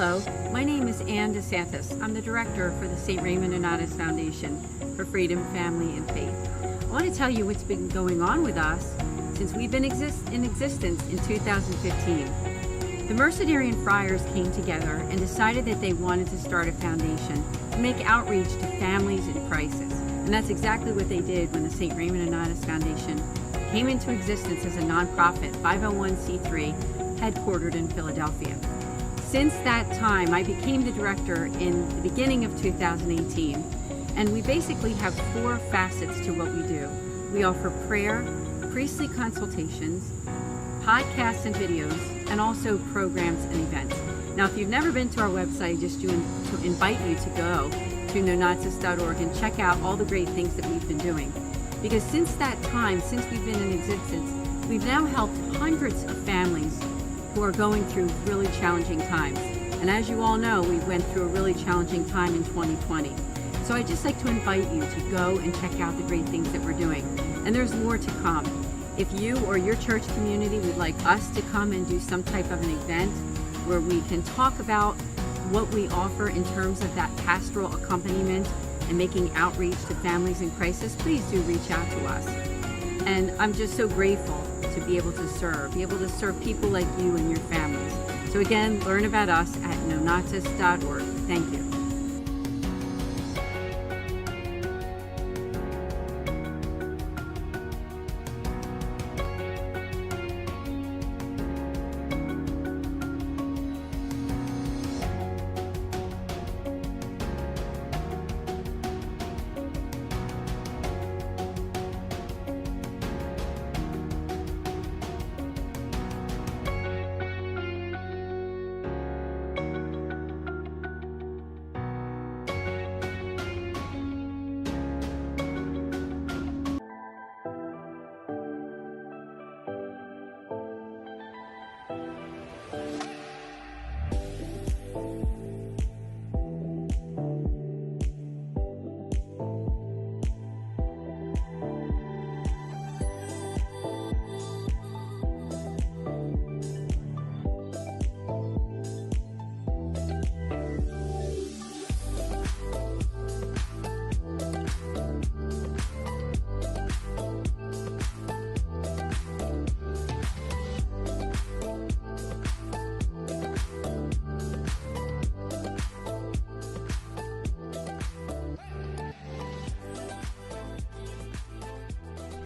Hello, my name is Ann DeSantis. I'm the director for the St. Raymond Nonnatus Foundation for Freedom, Family, and Faith. I want to tell you what's been going on with us since we've been in existence in 2015. The Mercedarian friars came together and decided that they wanted to start a foundation to make outreach to families in crisis. And that's exactly what they did when the St. Raymond Nonnatus Foundation came into existence as a nonprofit 501c3 headquartered in Philadelphia. Since that time, I became the director in the beginning of 2018, and we basically have 4 facets to what we do. We offer prayer, priestly consultations, podcasts and videos, and also programs and events. Now, if you've never been to our website, just to invite you to go to nonatus.org and check out all the great things that we've been doing. Because since that time, since we've been in existence, we've now helped hundreds of families who are going through really challenging times. And as you all know, we went through a really challenging time in 2020. So I'd just like to invite you to go and check out the great things that we're doing. And there's more to come. If you or your church community would like us to come and do some type of an event where we can talk about what we offer in terms of that pastoral accompaniment and making outreach to families in crisis, please do reach out to us. And I'm just so grateful to be able to serve people like you and your families. So again, learn about us at nonatus.org. Thank you.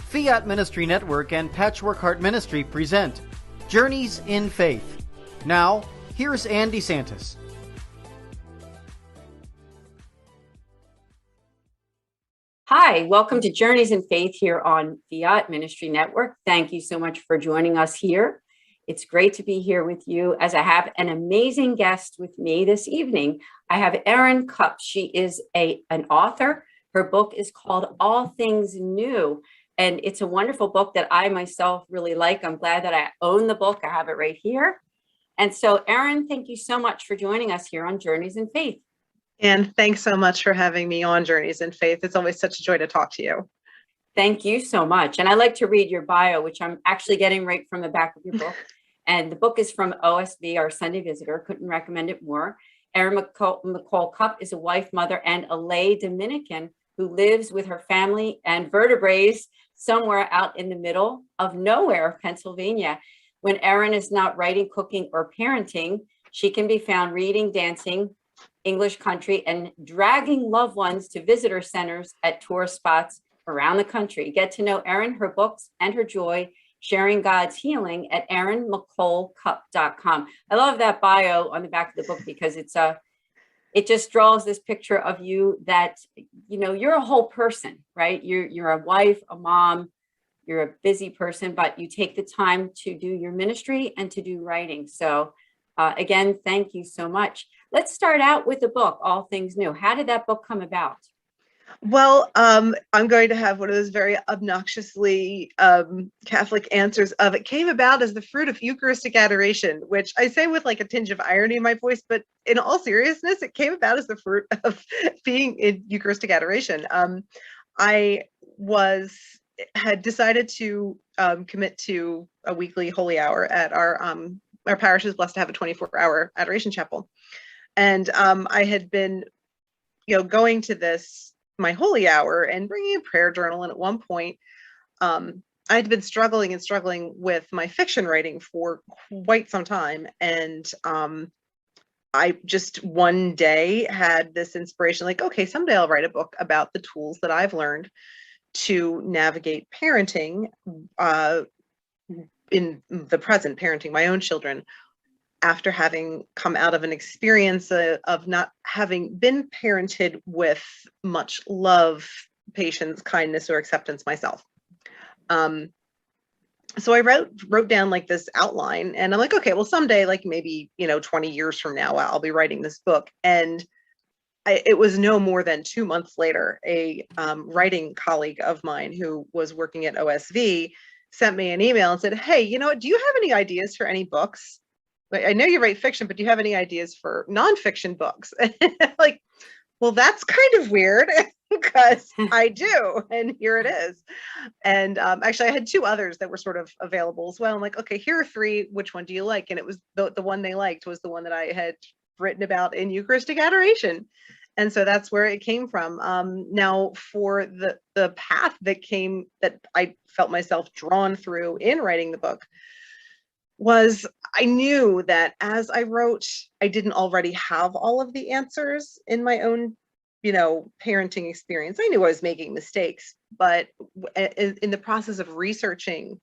Fiat Ministry Network and Patchwork Heart Ministry present Journeys in Faith. Now, here's Ann DeSantis. Hi, welcome to Journeys in Faith here on Fiat Ministry Network. Thank you so much for joining us here. It's great to be here with you as I have an amazing guest with me this evening. I have Erin Cupp. She is an author. Her book is called All Things New. And it's a wonderful book that I myself really like. I'm glad that I own the book. I have it right here. And so, Erin, thank you so much for joining us here on Journeys in Faith. And thanks so much for having me on Journeys in Faith. It's always such a joy to talk to you. Thank you so much. And I like to read your bio, which I'm actually getting right from the back of your book. And the book is from OSV, our Sunday Visitor. Couldn't recommend it more. Erin Cupp is a wife, mother, and a lay Dominican who lives with her family and vertebrates somewhere out in the middle of nowhere, Pennsylvania. When Erin is not writing, cooking, or parenting, she can be found reading, dancing, English country, and dragging loved ones to visitor centers at tourist spots around the country. Get to know Erin, her books, and her joy, sharing God's healing at erinmccollcup.com. I love that bio on the back of the book because it just draws this picture of you that, you know, you're a whole person, right? You're a wife, a mom, you're a busy person, but you take the time to do your ministry and to do writing. So again, thank you so much. Let's start out with the book, All Things New. How did that book come about? Well, I'm going to have one of those very obnoxiously Catholic answers of it came about as the fruit of Eucharistic adoration, which I say with like a tinge of irony in my voice, but in all seriousness, it came about as the fruit of being in Eucharistic adoration. I had decided to commit to a weekly holy hour at our parish is blessed to have a 24-hour adoration chapel. And I had been, going to this, my holy hour, and bringing a prayer journal. And at one point, I had been struggling with my fiction writing for quite some time. And I just one day had this inspiration, like, okay, someday I'll write a book about the tools that I've learned to navigate parenting in the present, parenting my own children, after having come out of an experience of not having been parented with much love, patience, kindness, or acceptance myself. So I wrote down like this outline, and I'm like, okay, well, someday, like maybe 20 years from now, I'll be writing this book. And it was no more than 2 months later, a writing colleague of mine who was working at OSV sent me an email and said, hey, you know what, do you have any ideas for any books? Like, I know you write fiction, but do you have any ideas for nonfiction books? Like, well, that's kind of weird because I do, and here it is. And actually, I had 2 others that were sort of available as well. I'm like, okay, here are 3. Which one do you like? And it was the one they liked was the one that I had written about in Eucharistic adoration. And so that's where it came from. Now, for the path that I felt myself drawn through in writing the book, was I knew that as I wrote, I didn't already have all of the answers in my own, parenting experience. I knew I was making mistakes, but in the process of researching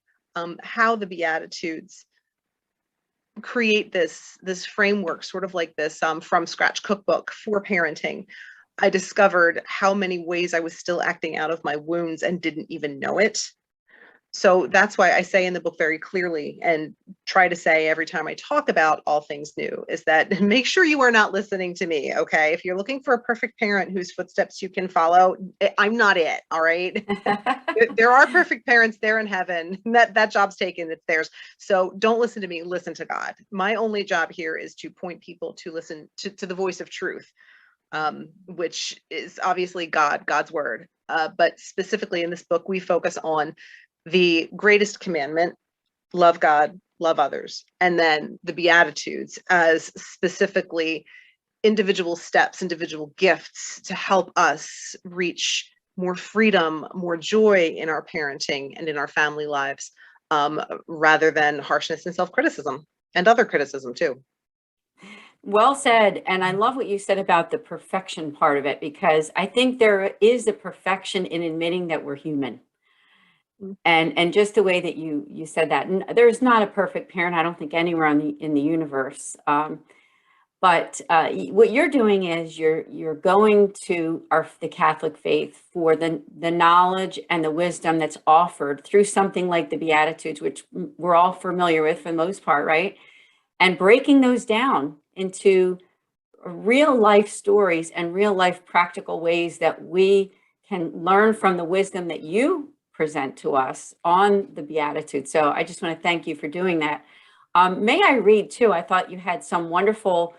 how the Beatitudes create this framework, sort of like this from scratch cookbook for parenting, I discovered how many ways I was still acting out of my wounds and didn't even know it. So that's why I say in the book very clearly, and try to say every time I talk about all things new, is that make sure you are not listening to me, okay? If you're looking for a perfect parent whose footsteps you can follow, I'm not it, all right? There are perfect parents there in heaven. That job's taken, it's theirs. So don't listen to me, listen to God. My only job here is to point people to listen to the voice of truth, which is obviously God's word. But specifically in this book, we focus on the greatest commandment, love God, love others, and then the Beatitudes as specifically individual steps, individual gifts to help us reach more freedom, more joy in our parenting and in our family lives, rather than harshness and self-criticism and other criticism too. Well said. And I love what you said about the perfection part of it, because I think there is a perfection in admitting that we're human. And just the way that you said that, and there's not a perfect parent, I don't think, anywhere in the universe. But what you're doing is you're going to the Catholic faith for the knowledge and the wisdom that's offered through something like the Beatitudes, which we're all familiar with for the most part, right? And breaking those down into real life stories and real life practical ways that we can learn from the wisdom that you present to us on the Beatitudes. So I just want to thank you for doing that. May I read too? I thought you had some wonderful,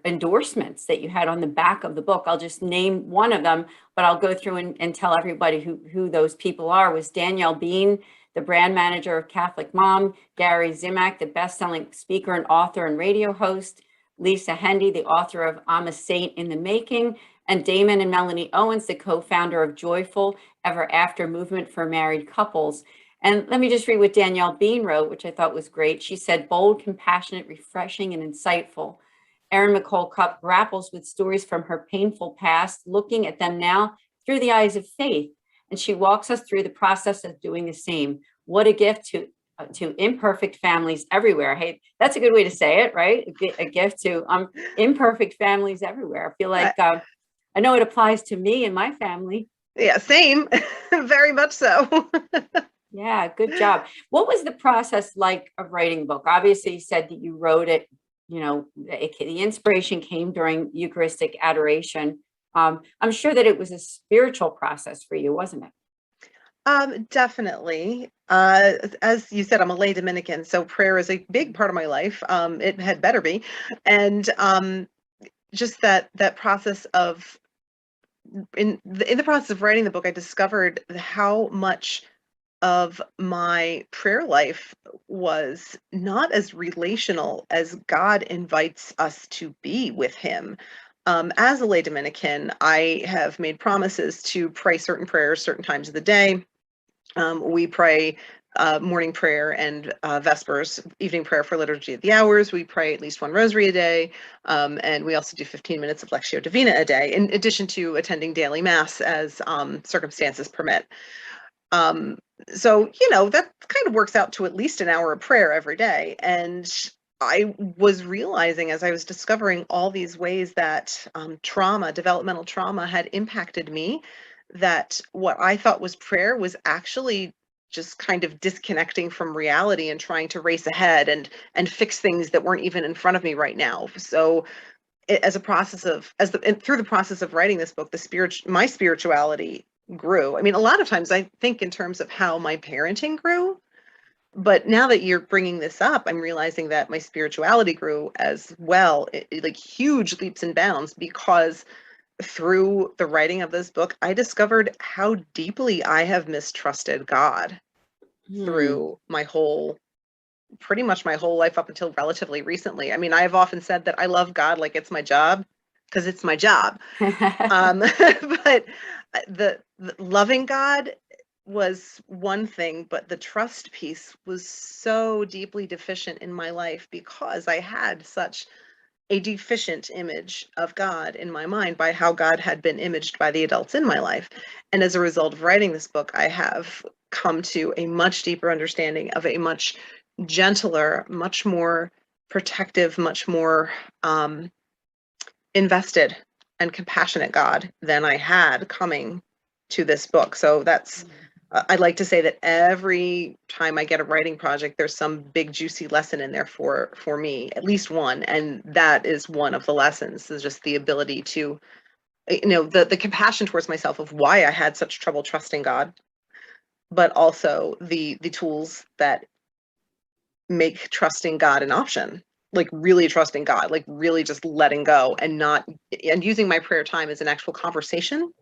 endorsements that you had on the back of the book. I'll just name one of them, but I'll go through and tell everybody who those people are. Was Danielle Bean, the brand manager of Catholic Mom; Gary Zimak, the best-selling speaker and author and radio host; Lisa Hendy, the author of I'm a Saint in the Making; and Damon and Melanie Owens, the co-founder of Joyful Ever After Movement for Married Couples. And let me just read what Danielle Bean wrote, which I thought was great. She said, bold, compassionate, refreshing, and insightful. Erin Cupp grapples with stories from her painful past, looking at them now through the eyes of faith. And she walks us through the process of doing the same. What a gift to imperfect families everywhere. Hey, that's a good way to say it, right? A gift to imperfect families everywhere. I feel like I know it applies to me and my family. Yeah, same. Very much so. Yeah, good job. What was the process like of writing a book? Obviously, you said that you wrote it, the inspiration came during Eucharistic adoration. I'm sure that it was a spiritual process for you, wasn't it? Definitely. As you said, I'm a lay Dominican, so prayer is a big part of my life. It had better be. And just that process of, in the process of writing the book, I discovered how much of my prayer life was not as relational as God invites us to be with Him. As a lay Dominican, I have made promises to pray certain prayers certain times of the day. We pray morning prayer and Vespers, evening prayer for Liturgy of the Hours. We pray at least one rosary a day. And we also do 15 minutes of Lectio Divina a day, in addition to attending daily Mass as circumstances permit. So, that kind of works out to at least an hour of prayer every day. And I was realizing as I was discovering all these ways that developmental trauma had impacted me, that what I thought was prayer was actually just kind of disconnecting from reality and trying to race ahead and fix things that weren't even in front of me right now. So through the process of writing this book, my spirituality grew. I mean, a lot of times I think in terms of how my parenting grew, but now that you're bringing this up, I'm realizing that my spirituality grew as well, like huge leaps and bounds, because through the writing of this book, I discovered how deeply I have mistrusted God through pretty much my whole life up until relatively recently. I mean, I've often said that I love God like it's my job, because it's my job. But the loving God was one thing, but the trust piece was so deeply deficient in my life because I had such a deficient image of God in my mind by how God had been imaged by the adults in my life. And as a result of writing this book, I have come to a much deeper understanding of a much gentler, much more protective, much more invested and compassionate God than I had coming to this book. So I'd like to say that every time I get a writing project, there's some big juicy lesson in there for me, at least one. And that is one of the lessons, is just the ability to, the compassion towards myself of why I had such trouble trusting God, but also the tools that make trusting God an option, like really trusting God, like really just letting go and using my prayer time as an actual conversation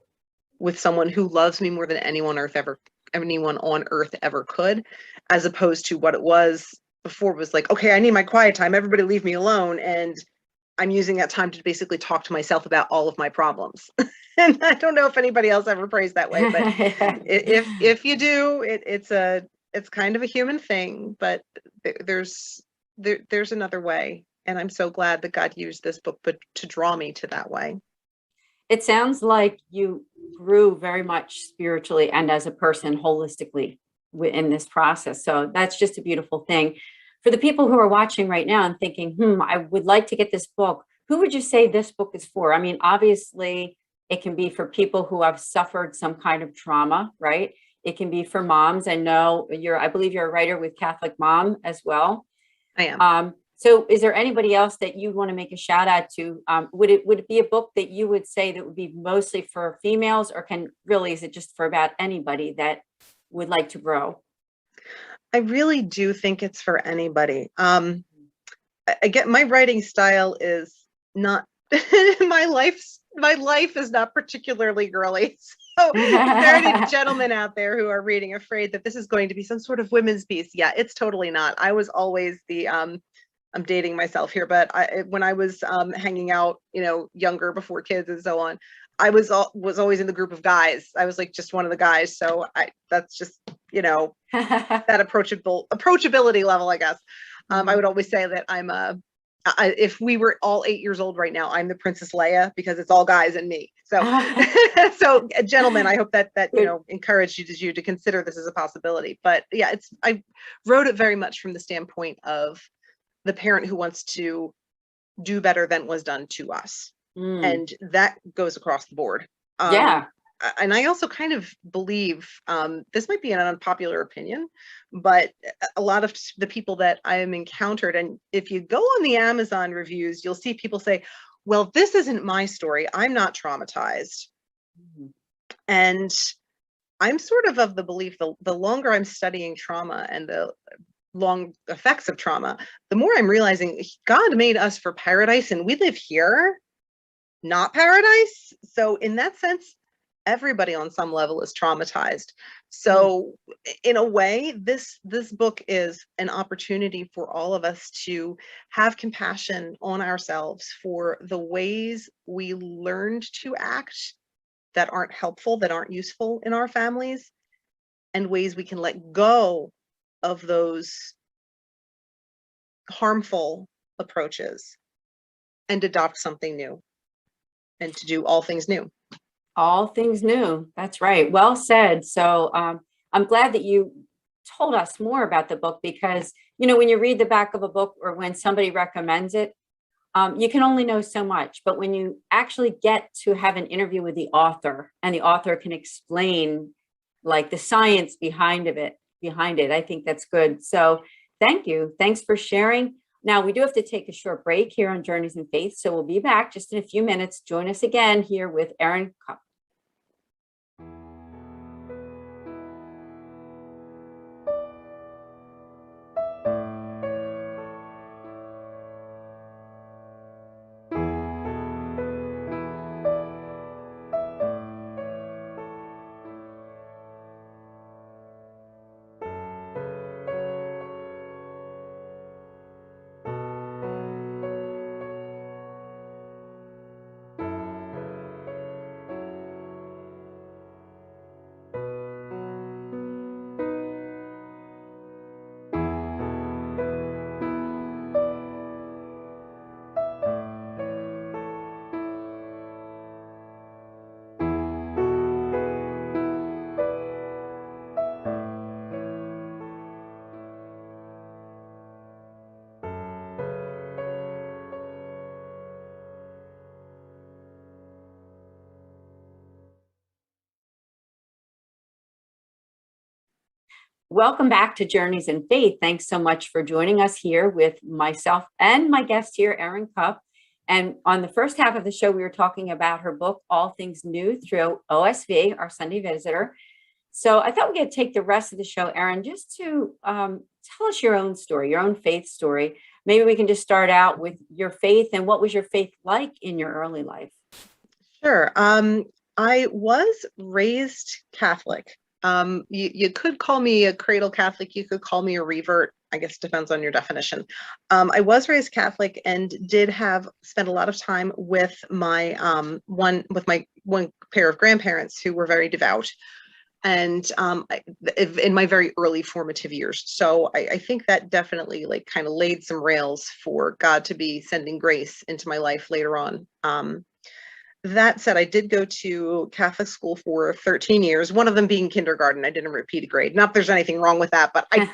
with someone who loves me more than anyone on earth ever could, as opposed to what it was before. Was like, okay, I need my quiet time, everybody leave me alone, and I'm using that time to basically talk to myself about all of my problems. And I don't know if anybody else ever prays that way, but if you do, it's kind of a human thing, but there's another way, and I'm so glad that God used this book to draw me to that way. It sounds like you grew very much spiritually and as a person holistically in this process. So that's just a beautiful thing. For the people who are watching right now and thinking, I would like to get this book, who would you say this book is for? I mean, obviously, it can be for people who have suffered some kind of trauma, right? It can be for moms. I believe you're a writer with Catholic Mom as well. I am. So is there anybody else that you want to make a shout out to? Would it be a book that you would say that would be mostly for females, or is it just for about anybody that would like to grow? I really do think it's for anybody. I get my writing style is not my life is not particularly girly. So if there are any gentlemen out there who are reading afraid that this is going to be some sort of women's piece, yeah, it's totally not. I was always I'm dating myself here, but when I was hanging out, younger, before kids and so on, I was always in the group of guys. I was like just one of the guys. So that's just, that approachability level, I guess. I would always say that if we were all 8 years old right now, I'm the Princess Leia, because it's all guys and me. So, so gentlemen, I hope that encouraged you to consider this as a possibility. But yeah, I wrote it very much from the standpoint of the parent who wants to do better than was done to us. And that goes across the board. Yeah. And I also kind of believe, this might be an unpopular opinion, but a lot of the people that I am encountered, and if you go on the Amazon reviews, you'll see people say, well, this isn't my story, I'm not traumatized. And I'm sort of the belief, the longer I'm studying trauma and the long effects of trauma, the more I'm realizing God made us for paradise, and we live here, not paradise. So in that sense, everybody on some level is traumatized. So in a way, this book is an opportunity for all of us to have compassion on ourselves for the ways we learned to act that aren't helpful, that aren't useful in our families, and ways we can let go of those harmful approaches and adopt something new and to do all things new. All things new. That's right. Well said. So I'm glad that you told us more about the book, because, you know, when you read the back of a book or when somebody recommends it, you can only know so much. But when you actually get to have an interview with the author and the author can explain like the science behind it, I think that's good. So thank you. Thanks for sharing. Now, we do have to take a short break here on Journeys in Faith, so we'll be back just in a few minutes. Join us again here with Erin Cupp. Welcome back to Journeys in Faith. Thanks so much for joining us here with myself and my guest here, Erin Cupp. And on the first half of the show, we were talking about her book, All Things New, through OSV, our Sunday visitor. So I thought we could take the rest of the show, Erin, just to tell us your own story, your own faith story. Maybe we can just start out with your faith and what was your faith like in your early life? Sure. I was raised Catholic. You could call me a cradle Catholic. You could call me a revert. I guess it depends on your definition. I was raised Catholic and did spent a lot of time with my one pair of grandparents who were very devout, and in my very early formative years. So I think that definitely like kind of laid some rails for God to be sending grace into my life later on. That said, I did go to Catholic school for 13 years, one of them being kindergarten. I didn't repeat a grade. Not that there's anything wrong with that, but I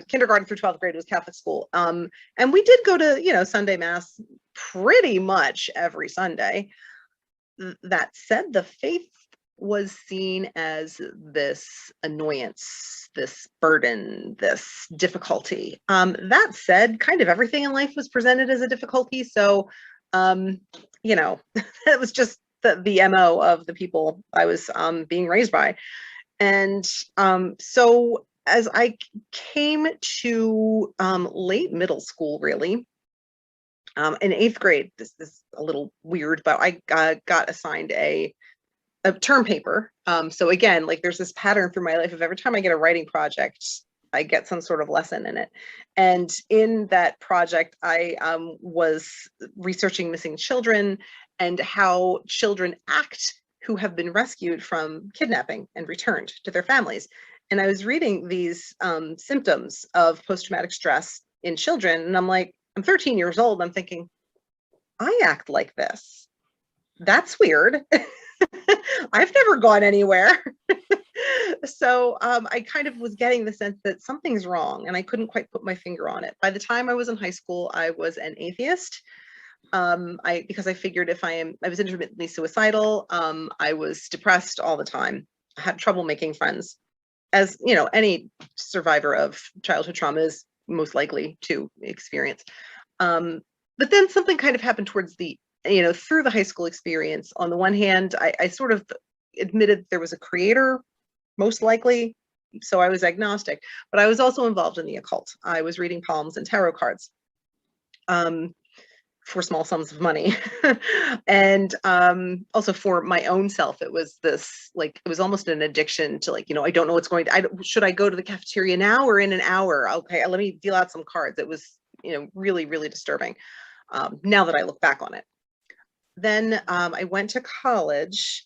kindergarten through 12th grade was Catholic school. And we did go to, Sunday Mass pretty much every Sunday. That said, the faith was seen as this annoyance, this burden, this difficulty. That said, kind of everything in life was presented as a difficulty. So it was just the MO of the people I was being raised by. And so as I came to late middle school, really, in 8th grade, this is a little weird, but I got assigned a term paper. So again, like there's this pattern through my life of every time I get a writing project, I get some sort of lesson in it. And in that project, I was researching missing children and how children act who have been rescued from kidnapping and returned to their families. And I was reading these symptoms of post-traumatic stress in children. And I'm like, I'm 13 years old. I'm thinking, I act like this. That's weird. I've never gone anywhere. So I kind of was getting the sense that something's wrong, and I couldn't quite put my finger on it. By the time I was in high school, I was an atheist. Because I figured I was intermittently suicidal. I was depressed all the time. I had trouble making friends, as any survivor of childhood trauma is most likely to experience. But then something kind of happened towards through the high school experience. On the one hand, I sort of admitted there was a creator, most likely, so I was agnostic, but I was also involved in the occult. I was reading palms and tarot cards. for small sums of money. And also for my own self, it was this, like, it was almost an addiction to, like, I don't know what's going to, should I go to the cafeteria now or in an hour? Okay, let me deal out some cards. It was, really, really disturbing, now that I look back on it. Then I went to college.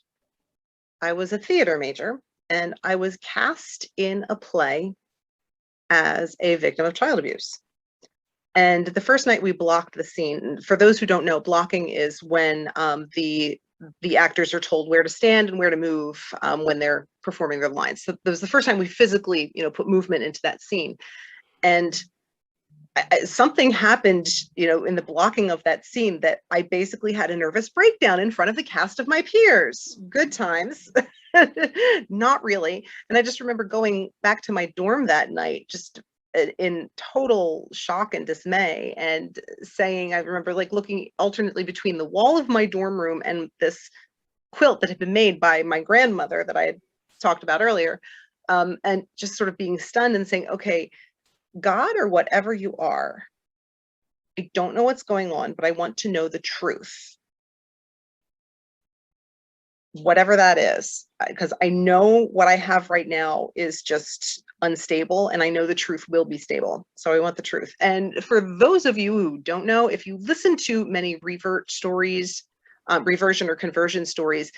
I was a theater major, and I was cast in a play as a victim of child abuse. And the first night we blocked the scene. For those who don't know, blocking is when the actors are told where to stand and where to move when they're performing their lines. So that was the first time we physically, put movement into that scene. And something happened, in the blocking of that scene, that I basically had a nervous breakdown in front of the cast of my peers. Good times. Not really. And I just remember going back to my dorm that night, just in total shock and dismay, and saying, I remember like looking alternately between the wall of my dorm room and this quilt that had been made by my grandmother that I had talked about earlier, and just sort of being stunned and saying, okay, God, or whatever you are, I don't know what's going on, but I want to know the truth. Whatever that is, because I know what I have right now is just unstable, and I know the truth will be stable. So I want the truth. And for those of you who don't know, if you listen to many revert stories, reversion or conversion stories,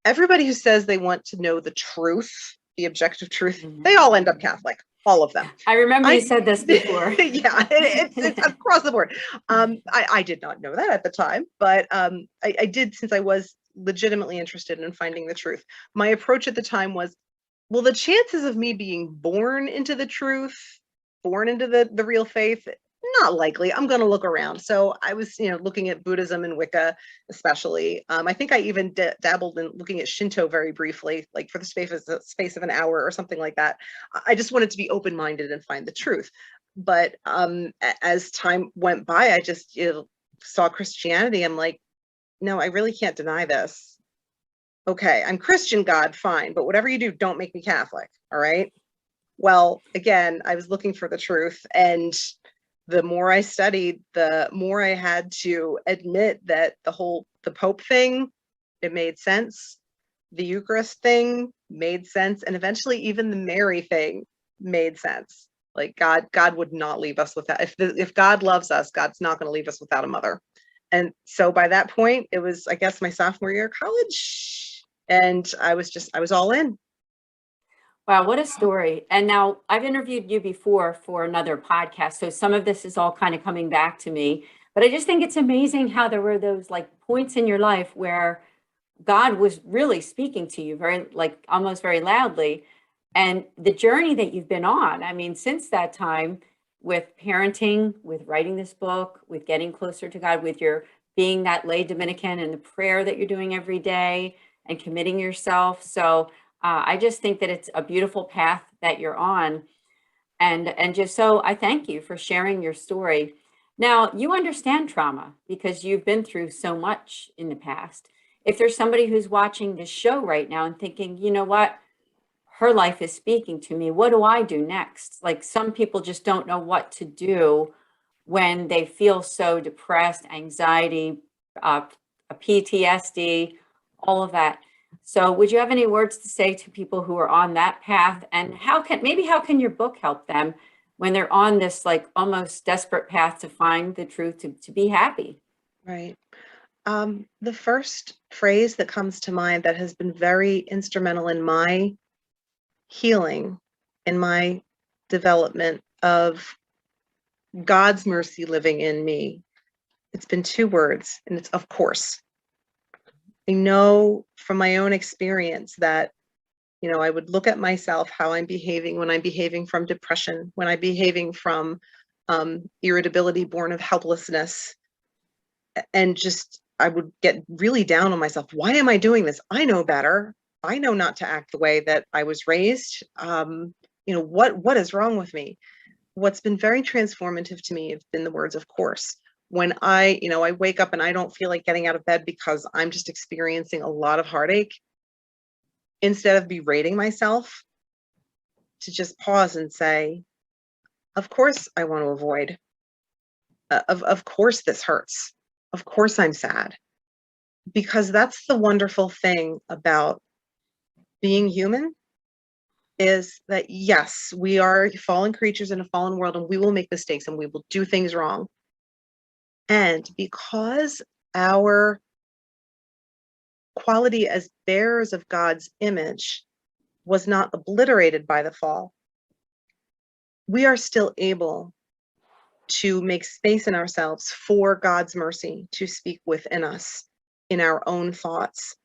everybody who says they want to know the truth, the objective truth, they all end up Catholic. All of them. I remember you said this before. Yeah, it's across the board. I did not know that at the time, but I did, since I was legitimately interested in finding the truth. My approach at the time was, well, the chances of me being born into the truth, born into the real faith, not likely. I'm going to look around. So I was, looking at Buddhism and Wicca, especially. I think I even dabbled in looking at Shinto very briefly, like for the space of an hour or something like that. I just wanted to be open-minded and find the truth. But as time went by, I just saw Christianity. I'm like, no, I really can't deny this. Okay, I'm Christian, God, fine, but whatever you do, don't make me Catholic. All right. Well, again, I was looking for the truth, and the more I studied, the more I had to admit that the Pope thing, it made sense. The Eucharist thing made sense. And eventually even the Mary thing made sense. Like God would not leave us without, if God loves us, God's not going to leave us without a mother. And so by that point, it was, I guess, my sophomore year of college. And I was all in. Wow, what a story. And now I've interviewed you before for another podcast, so some of this is all kind of coming back to me. But I just think it's amazing how there were those like points in your life where God was really speaking to you very, like almost very loudly. And the journey that you've been on, I mean, since that time, with parenting, with writing this book, with getting closer to God, with your being that lay Dominican and the prayer that you're doing every day and committing yourself. So I just think that it's a beautiful path that you're on. And just so I thank you for sharing your story. Now, you understand trauma because you've been through so much in the past. If there's somebody who's watching this show right now and thinking, you know what, her life is speaking to me, what do I do next? Like some people just don't know what to do when they feel so depressed, anxiety, PTSD, all of that. So would you have any words to say to people who are on that path, and how can your book help them when they're on this like almost desperate path to find the truth, to be happy? Right. The first phrase that comes to mind that has been very instrumental in my healing, in my development of God's mercy living in me, it's been two words, and it's of course. I know from my own experience that, I would look at myself, how I'm behaving when I'm behaving from depression, when I'm behaving from irritability born of helplessness, and just, I would get really down on myself. Why am I doing this? I know better. I know not to act the way that I was raised. What is wrong with me? What's been very transformative to me have been the words, of course. When I wake up and I don't feel like getting out of bed because I'm just experiencing a lot of heartache, instead of berating myself, to just pause and say, of course I want to avoid. Of course this hurts. Of course I'm sad, because that's the wonderful thing about being human, is that yes, we are fallen creatures in a fallen world, and we will make mistakes and we will do things wrong. And because our quality as bearers of God's image was not obliterated by the fall, we are still able to make space in ourselves for God's mercy to speak within us in our own thoughts.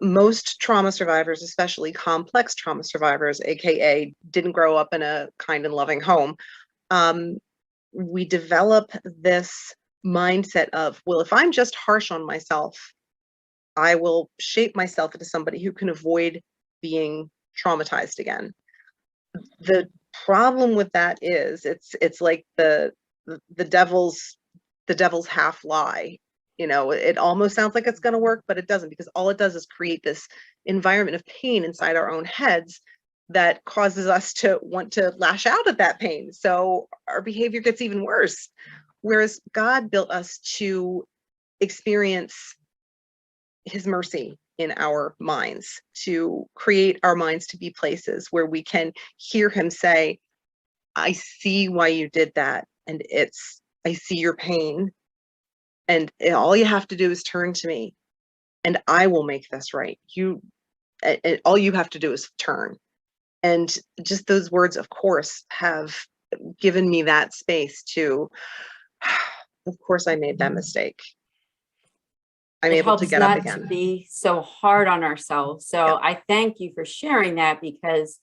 Most trauma survivors, especially complex trauma survivors, aka didn't grow up in a kind and loving home, we develop this mindset of, well, if I'm just harsh on myself, I will shape myself into somebody who can avoid being traumatized again. The problem with that is it's like the devil's half lie. It almost sounds like it's going to work, but it doesn't, because all it does is create this environment of pain inside our own heads that causes us to want to lash out at that pain. So our behavior gets even worse. Whereas God built us to experience his mercy in our minds, to create our minds to be places where we can hear him say, I see why you did that. And I see your pain. And all you have to do is turn to me and I will make this right. All you have to do is turn. And just those words, of course, have given me that space to, of course, I made that mistake. I'm It able to helps get up not to again. be so hard on ourselves. So Yeah. I thank you for sharing that, because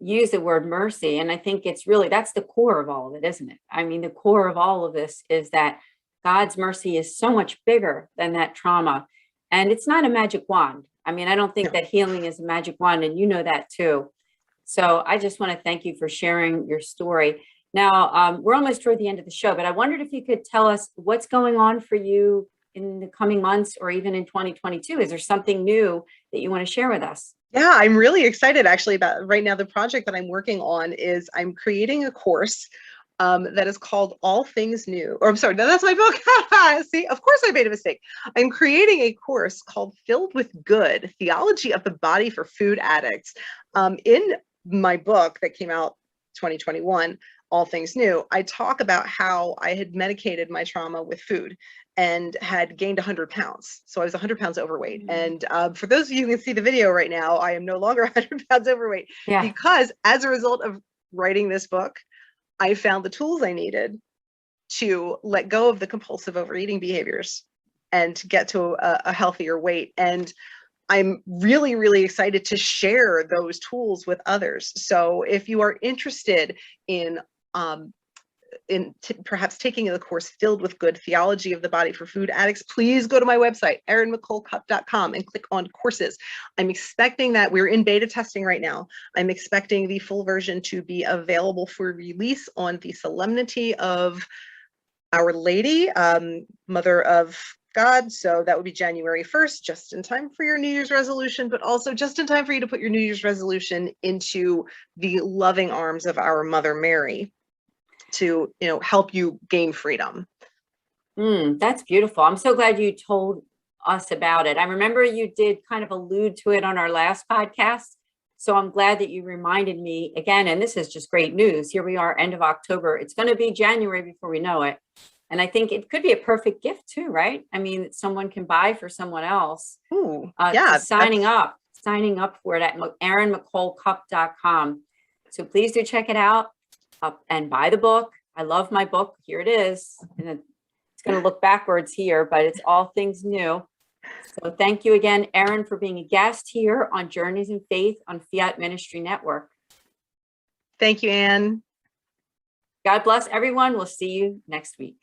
you use the word mercy. And I think that's the core of all of it, isn't it? I mean, the core of all of this is that God's mercy is so much bigger than that trauma. And it's not a magic wand. I mean, I don't think No. that healing is a magic wand, and you know that too. So I just want to thank you for sharing your story. Now, we're almost toward the end of the show, but I wondered if you could tell us what's going on for you in the coming months, or even in 2022. Is there something new that you want to share with us? Yeah, I'm really excited actually about right now. The project that I'm working on is I'm creating a course that is called All Things New. Or I'm sorry, no, that's my book. See, of course I made a mistake. I'm creating a course called Filled with Good, Theology of the Body for Food Addicts. In my book that came out 2021, All Things New, I talk about how I had medicated my trauma with food and had gained 100 pounds. So I was 100 pounds overweight. And for those of you who can see the video right now, I am no longer 100 pounds overweight, because as a result of writing this book, I found the tools I needed to let go of the compulsive overeating behaviors and get to a healthier weight. And I'm really, really excited to share those tools with others. So if you are interested in perhaps taking the course Filled with Good, Theology of the Body for Food Addicts, please go to my website, erincupp.com, and click on courses. I'm expecting that we're in beta testing right now. I'm expecting the full version to be available for release on the Solemnity of Our Lady, Mother of God. So that would be January 1st, just in time for your New Year's resolution, but also just in time for you to put your New Year's resolution into the loving arms of our Mother Mary, to help you gain freedom. That's beautiful. I'm so glad you told us about it. I remember you did kind of allude to it on our last podcast. So I'm glad that you reminded me again. And this is just great news. Here we are, end of October. It's going to be January before we know it. And I think it could be a perfect gift too, right? I mean, someone can buy for someone else. Ooh, yeah. Signing up for it at erincupp.com. So please do check it out. And buy the book. I love my book. Here it is. And it's going to look backwards here, but it's All Things New. So thank you again, Erin, for being a guest here on Journeys in Faith on Fiat Ministry Network. Thank you, Anne. God bless everyone. We'll see you next week.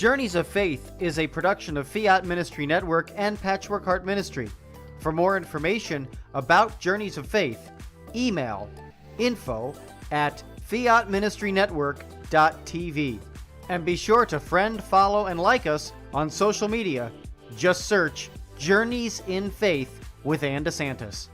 Journeys of Faith is a production of Fiat Ministry Network and Patchwork Heart Ministry. For more information about Journeys of Faith, email info@fiatministrynetwork.tv. And be sure to friend, follow, and like us on social media. Just search Journeys in Faith with Ann DeSantis.